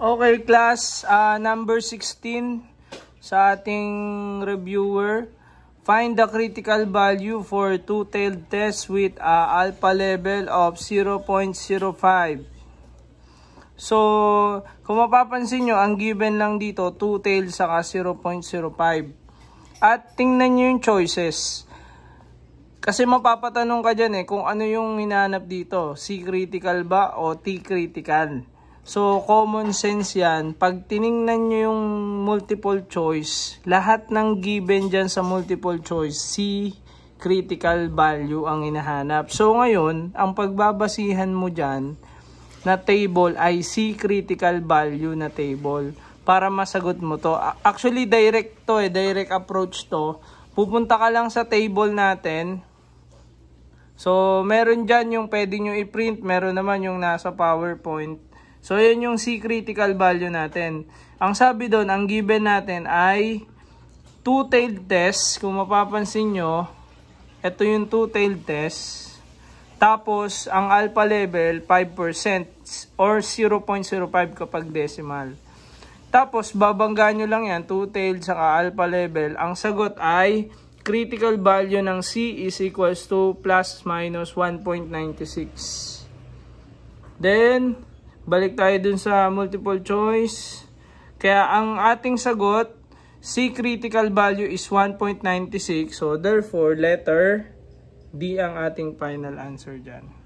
Okay class, number 16 sa ating reviewer. Find the critical value for two-tailed test with alpha level of 0.05. So, kung mapapansin nyo, ang given lang dito, two-tailed saka 0.05. At tingnan nyo yung choices. Kasi mapapatanong ka dyan kung ano yung hinahanap dito. C critical ba o T critical? So, common sense yan. Pag tiningnan nyo yung multiple choice, lahat ng given dyan sa multiple choice, C critical value ang hinahanap. So, ngayon, ang pagbabasihan mo dyan na table ay C critical value na table para masagot mo to. Actually, direct to direct approach to. Pupunta ka lang sa table natin. So, meron dyan yung pwede nyo i-print, meron naman yung nasa PowerPoint. So, yan yung C critical value natin. Ang sabi doon, ang given natin ay two-tailed test. Kung mapapansin nyo, ito yung two-tailed test. Tapos, ang alpha level, 5% or 0.05 kapag decimal. Tapos, babanggaan nyo lang yan, two-tailed saka alpha level. Ang sagot ay critical value ng C is equals to plus minus 1.96. Then, balik tayo dun sa multiple choice. Kaya ang ating sagot, C critical value is 1.96. So, therefore, letter D ang ating final answer dyan.